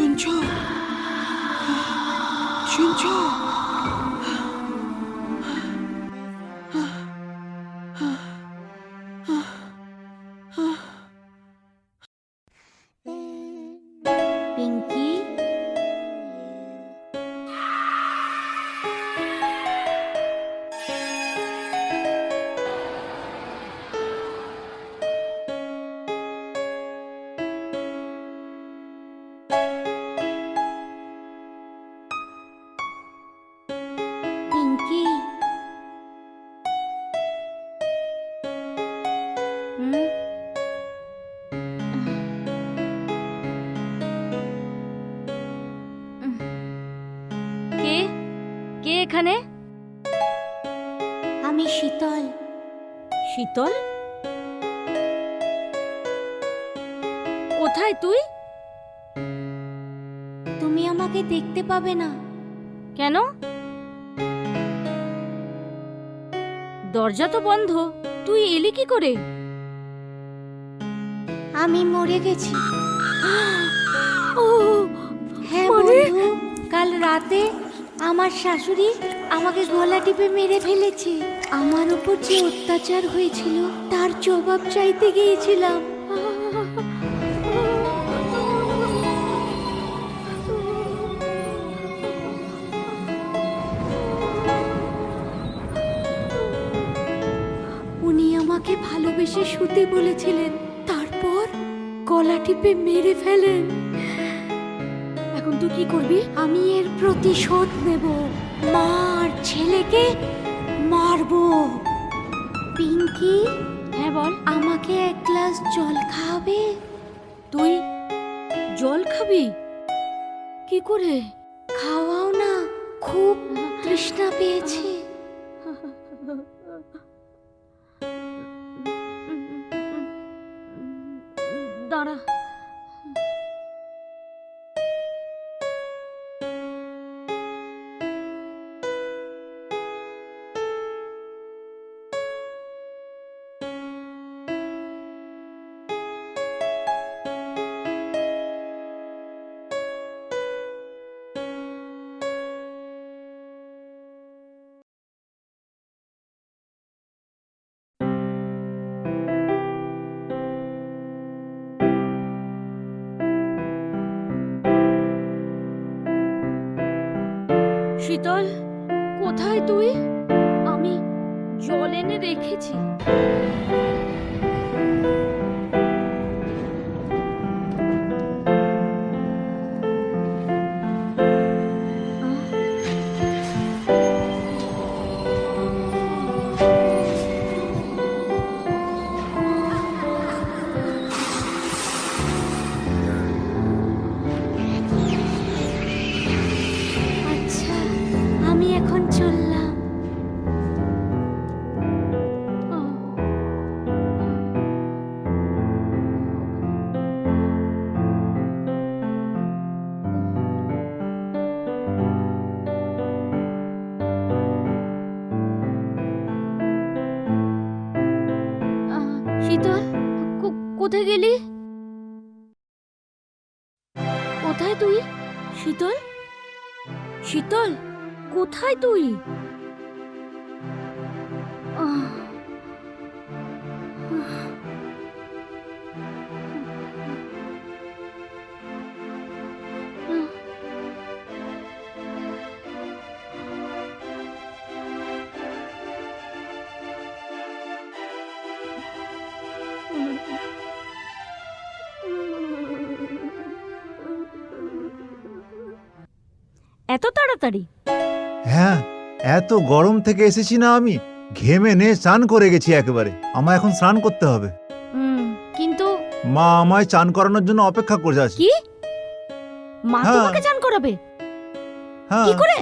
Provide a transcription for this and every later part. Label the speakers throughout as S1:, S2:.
S1: শুনছো? শুনছো?
S2: পিঙ্কি, পিঙ্কি, হুম? কে কে এখানে? আমি শীতল। শীতল? কোথায় তুই? তুমি আমাকে দেখতে পাবে না। কেন? দরজা তো বন্ধ, তুই এলি কি করে? আমি মরে গেছি। ও হ্যাঁ বন্ধু, কাল রাতে আমার শাশুড়ি আমাকে গলা টিপে মেরে ফেলেছে। আমার উপর যে অত্যাচার হয়েছিল তার জবাব চাইতে গিয়েছিলাম। উনি আমাকে ভালোবেসে শুতে বলেছিলেন, তারপর গলা টিপে মেরে ফেলেন। এখন তুই কি করবি? আমি এর প্রতিশোধ নেব, মা আর ছেলেকে মারবো। পিঙ্কি, হ্যাঁ বল। আমাকে এক গ্লাস জল খাওয়াবে? তুই জল খাবি? কি করে? খাওয়াও না, খুব তৃষ্ণা পেয়েছে। দাঁড়া। শীতল, কোথায় তুই? আমি জল এনে রেখেছি। আচ্ছা, আমি এখন চললাম। শীতল, কোথায় গেলি? কোথায় তুই? শীতল, শীতল, কোথায় তুই? এত তাড়াতাড়ি?
S3: হ্যাঁ, এত গরম থেকে এসেছি না, আমি ঘেমে নে চান করে গেছি একেবারে। আমায় এখন স্নান করতে হবে।
S2: কিন্তু
S3: মা আমায় চান করানোর জন্য অপেক্ষা করে আছে।
S2: কি? মা
S3: হ্যাঁ।
S2: তোমাকে চান করাবে?
S3: হ্যাঁ,
S2: কি করে?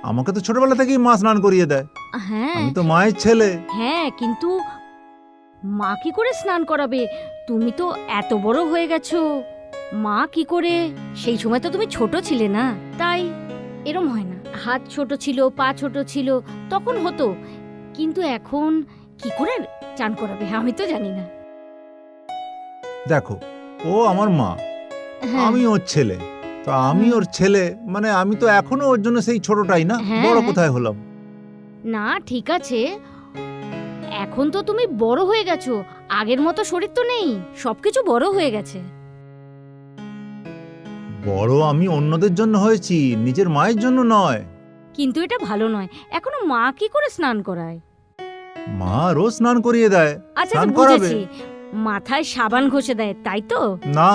S3: আমাকে তো ছোটবেলা থেকেই মা স্নান করিয়ে দেয়।
S2: হ্যাঁ
S3: আমি তো মায়ের ছেলে।
S2: হ্যাঁ, কিন্তু মা কি করে স্নান করাবে? তুমি তো এত বড় হয়ে গেছো, মা কি করে? সেই সময় তো তুমি ছোট ছিলে না, তাই এরম হয় না। হাত ছোট ছিল, পা ছোট ছিল, তখন হতো, কিন্তু এখন কি করে চান করাবে আমি তো জানি না।
S3: দেখো, ও আমার মা,
S2: হ্যাঁ।
S3: আমি ওর ছেলে। তো আমি ওর ছেলে, মানে আমি তো এখনো ওর জন্য সেই ছোটটাই না,
S2: হ্যাঁ,
S3: বড়
S2: হ্যাঁ।
S3: কোথায় হলাম?
S2: না ঠিক আছে, এখন তো তুমি বড় হয়ে গেছো, আগের মতো শরীর তো নেই, সবকিছু বড় হয়ে গেছে।
S3: বড় আমি অন্যদের জন্য হয়েছি, নিজের মায়ের জন্য নয়।
S2: কিন্তু এটা ভালো নয়, এখনো মা কি করে স্নান করায়?
S3: মা রোজ স্নান করিয়ে দেয়।
S2: আচ্ছা
S3: স্নান
S2: আচ্ছা,
S3: করাবে?
S2: বুঝেছি, মাথায় সাবান ঘষে দেয়, তাই তো?
S3: না,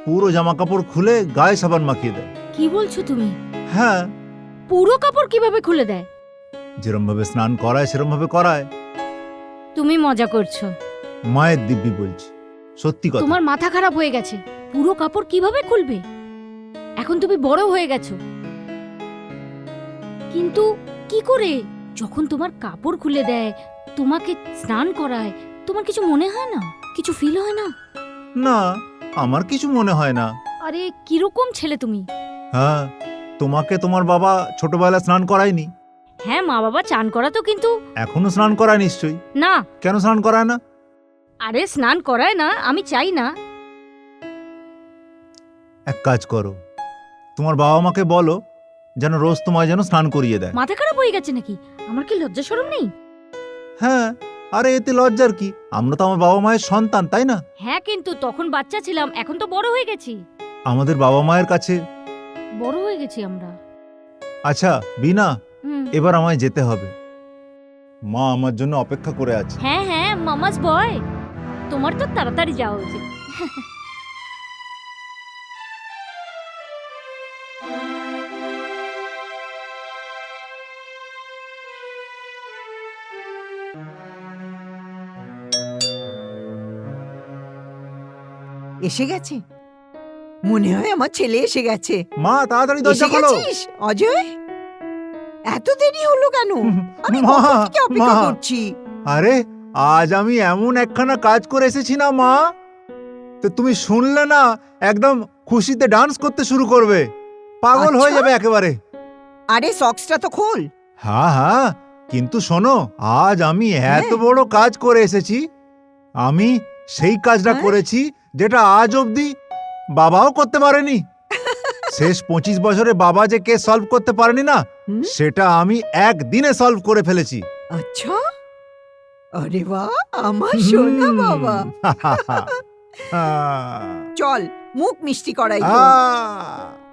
S3: পুরো জামা কাপড় খুলে গায়ে সাবান মাখিয়ে দেয়।
S2: কি বলছো তুমি?
S3: হ্যাঁ,
S2: পুরো কাপড় কিভাবে খুলে দেয়?
S3: যেরম ভাবে স্নান করায় সেরম ভাবে করায়।
S2: তুমি মজা করছো।
S3: মায়ের দিব্যি বলছি, সত্যি কথা।
S2: তোমার মাথা খারাপ হয়ে গেছে, পুরো কাপড় কিভাবে খুলবে? এখন তুমি বড় হয়ে গেছো, কিন্তু কি করে? যখন তোমার কাপড় খুলে দেয়, তোমাকে স্নান করায়, তোমার কিছু মনে হয় না? কিছু ফিল হয় না?
S3: না, আমার কিছু মনে হয় না।
S2: আরে কিরকম ছেলে তুমি!
S3: হ্যাঁ, তোমাকে তোমার বাবা ছোটবেলায় স্নান করায়নি?
S2: হ্যাঁ, মা বাবা চান করাতো, কিন্তু
S3: এখনো স্নান করায় নিশ্চয়ই।
S2: না।
S3: কেন স্নান করায় না?
S2: আরে স্নান করায় না, আমি চাই না।
S3: এক কাজ করো, তোমার বাবা মাকে বলো যেন রোজ তোমায় যেন স্নান করিয়ে দেয়।
S2: মাথা খারাপ হয়ে গেছে নাকি? আমার কি লজ্জা শরম নেই?
S3: হ্যাঁ, আরে এতে লজ্জার কি? আমরা তো আমার বাবা মায়ের সন্তান, তাই না?
S2: হ্যাঁ, কিন্তু তখন বাচ্চা ছিলাম, এখন তো বড় হয়ে গেছি।
S3: আমাদের বাবা মায়ের কাছে।
S2: বড় হয়ে গেছি আমরা।
S3: আচ্ছা বিনা,
S2: হুম।
S3: এবার আমায় যেতে হবে। মা আমার জন্য অপেক্ষা করে আছে।
S2: হ্যাঁ হ্যাঁ, মামাস বয়, তোমার তো তাড়াতাড়ি যাওয়া উচিত।
S1: এসে গেছে, মনে হয় আমার ছেলে এসে গেছে।
S3: মা তাড়াতাড়ি
S1: এসে
S3: দরজা খোলো।
S1: গেছিস অজয়? এত দেরি হলো কেন? আমি
S3: মা,
S1: কখন থেকে অপেক্ষা
S3: মা।
S1: করছি।
S3: আরে আজ আমি এমন একখানা কাজ করে এসেছি না মা, তো তুমি শুনলে না একদম খুশিতে ডান্স করতে শুরু করবে, পাগল হয়ে
S1: আচ্ছা।
S3: যাবে একেবারে।
S1: আরে সক্সটা তো খোল।
S3: হ্যাঁ হ্যাঁ, কিন্তু শোনো, আজ আমি এত
S1: হ্যাঁ।
S3: বড় কাজ করে এসেছি। আমি সেই কাজটা
S1: হ্যাঁ?
S3: করেছি যেটা আজ অবধি বাবাও করতে পারেনি। শেষ 25 বছরে বাবা যে কেস সলভ করতে পারেনি না,
S1: হুম?
S3: সেটা আমি একদিনে সলভ করে ফেলেছি।
S1: আচ্ছা, আরে বাহ, আমার সোনা বাবা।
S3: হুম।
S1: চল মুখ মিষ্টি করাই তো।
S3: আহ!